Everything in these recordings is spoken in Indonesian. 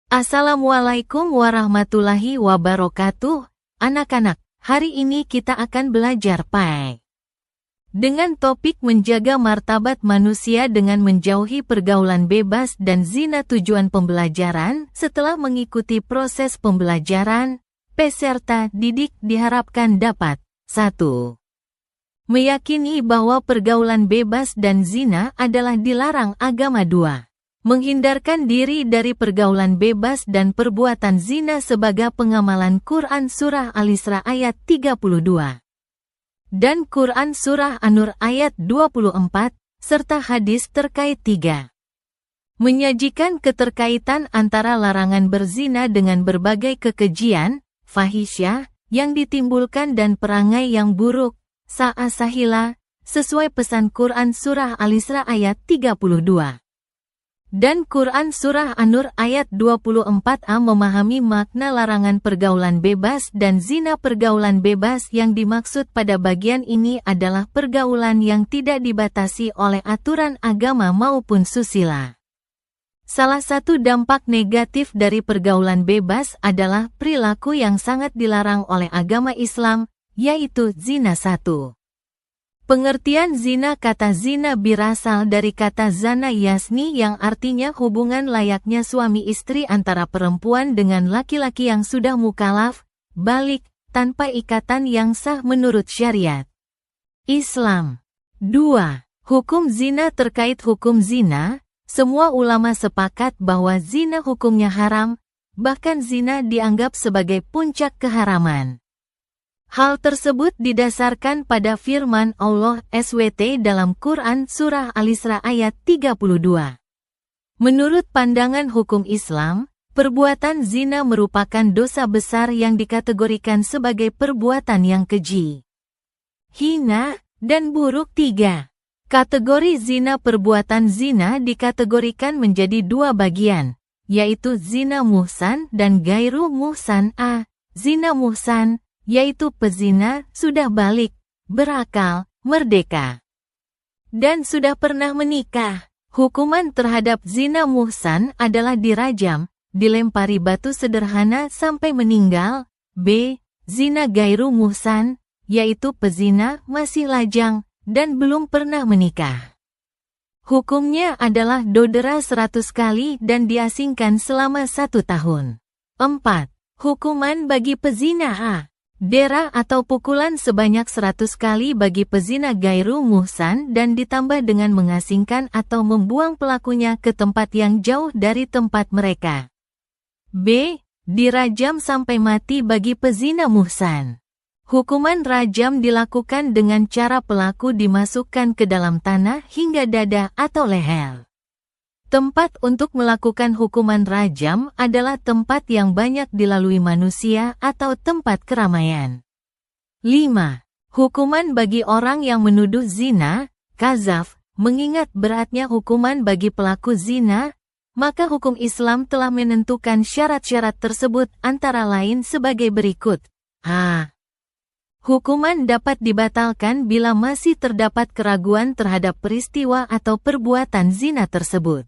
Assalamualaikum warahmatullahi wabarakatuh. Anak-anak, hari ini kita akan belajar PAI. Dengan topik menjaga martabat manusia dengan menjauhi pergaulan bebas dan zina. Tujuan pembelajaran setelah mengikuti proses pembelajaran, peserta didik diharapkan dapat 1. Meyakini bahwa pergaulan bebas dan zina adalah dilarang agama. 2. Menghindarkan diri dari pergaulan bebas dan perbuatan zina sebagai pengamalan Quran Surah Al-Isra ayat 32 dan Quran Surah An-Nur ayat 24, serta hadis terkait. 3. Menyajikan keterkaitan antara larangan berzina dengan berbagai kekejian, fahisyah, yang ditimbulkan dan perangai yang buruk, sahila, sesuai pesan Quran Surah Al-Isra ayat 32. Dan Quran Surah An-Nur ayat 24a memahami makna larangan pergaulan bebas dan zina. Pergaulan bebas yang dimaksud pada bagian ini adalah pergaulan yang tidak dibatasi oleh aturan agama maupun susila. Salah satu dampak negatif dari pergaulan bebas adalah perilaku yang sangat dilarang oleh agama Islam, yaitu zina. 1. Pengertian zina. Kata zina berasal dari kata zana yasni yang artinya hubungan layaknya suami istri antara perempuan dengan laki-laki yang sudah mukalaf, balik, tanpa ikatan yang sah menurut syariat Islam. 2. Hukum zina. Terkait hukum zina, semua ulama sepakat bahwa zina hukumnya haram, bahkan zina dianggap sebagai puncak keharaman. Hal tersebut didasarkan pada firman Allah SWT dalam Quran Surah Al-Isra ayat 32. Menurut pandangan hukum Islam, perbuatan zina merupakan dosa besar yang dikategorikan sebagai perbuatan yang keji, hina, dan buruk. 3. Kategori zina. Perbuatan zina dikategorikan menjadi dua bagian, yaitu zina muhsan dan gairu muhsan. Zina muhsan yaitu pezina sudah balik, berakal, merdeka, dan sudah pernah menikah. Hukuman terhadap zina muhsan adalah dirajam, dilempari batu sederhana sampai meninggal. B. Zina gairu muhsan, yaitu pezina masih lajang dan belum pernah menikah. Hukumnya adalah dodera 100 kali dan diasingkan selama 1 tahun. 4. Hukuman bagi pezina. Dera atau pukulan sebanyak 100 kali bagi pezina gairu muhsan dan ditambah dengan mengasingkan atau membuang pelakunya ke tempat yang jauh dari tempat mereka. B. Dirajam sampai mati bagi pezina muhsan. Hukuman rajam dilakukan dengan cara pelaku dimasukkan ke dalam tanah hingga dada atau leher. Tempat untuk melakukan hukuman rajam adalah tempat yang banyak dilalui manusia atau tempat keramaian. 5. Hukuman bagi orang yang menuduh zina, kazaf. Mengingat beratnya hukuman bagi pelaku zina, maka hukum Islam telah menentukan syarat-syarat tersebut antara lain sebagai berikut. A. Hukuman dapat dibatalkan bila masih terdapat keraguan terhadap peristiwa atau perbuatan zina tersebut.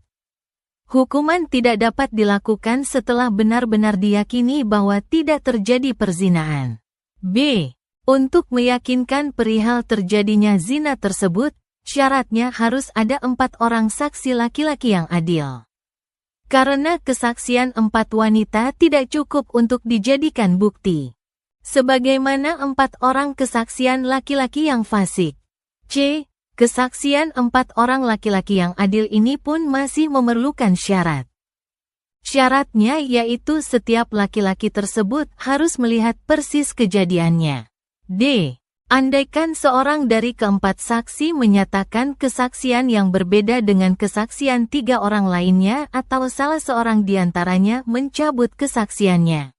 Hukuman tidak dapat dilakukan setelah benar-benar diyakini bahwa tidak terjadi perzinaan. B. Untuk meyakinkan perihal terjadinya zina tersebut, syaratnya harus ada 4 orang saksi laki-laki yang adil. Karena kesaksian 4 wanita tidak cukup untuk dijadikan bukti, sebagaimana 4 orang kesaksian laki-laki yang fasik. C. Kesaksian 4 orang laki-laki yang adil ini pun masih memerlukan syarat. Syaratnya yaitu setiap laki-laki tersebut harus melihat persis kejadiannya. D. Andaikan seorang dari keempat saksi menyatakan kesaksian yang berbeda dengan kesaksian 3 orang lainnya atau salah seorang diantaranya mencabut kesaksiannya,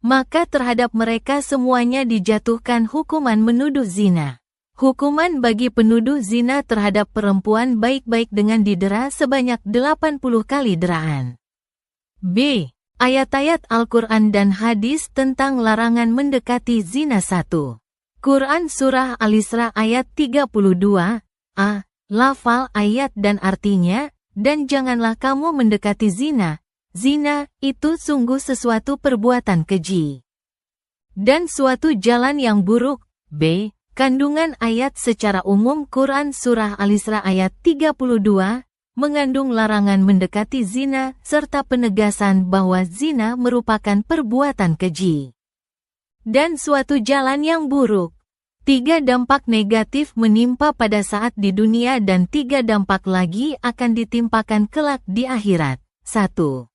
maka terhadap mereka semuanya dijatuhkan hukuman menuduh zina. Hukuman bagi penuduh zina terhadap perempuan baik-baik dengan didera sebanyak 80 kali deraan. B. Ayat-ayat Al-Quran dan hadis tentang larangan mendekati zina. 1. Quran Surah Al-Isra ayat 32. Lafal ayat dan artinya, dan janganlah kamu mendekati zina, zina itu sungguh sesuatu perbuatan keji dan suatu jalan yang buruk. B. Kandungan ayat secara umum Quran Surah Al-Isra ayat 32 mengandung larangan mendekati zina serta penegasan bahwa zina merupakan perbuatan keji dan suatu jalan yang buruk. 3 dampak negatif menimpa pada saat di dunia dan 3 dampak lagi akan ditimpakan kelak di akhirat. 1.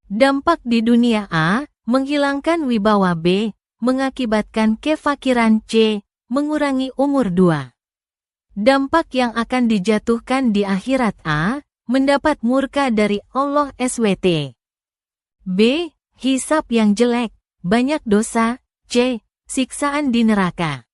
Dampak di dunia. A. Menghilangkan wibawa. B. Mengakibatkan kefakiran. C. Mengurangi umur. 2. Dampak yang akan dijatuhkan di akhirat. A. Mendapat murka dari Allah SWT. B. Hisab yang jelek, banyak dosa. C. Siksaan di neraka.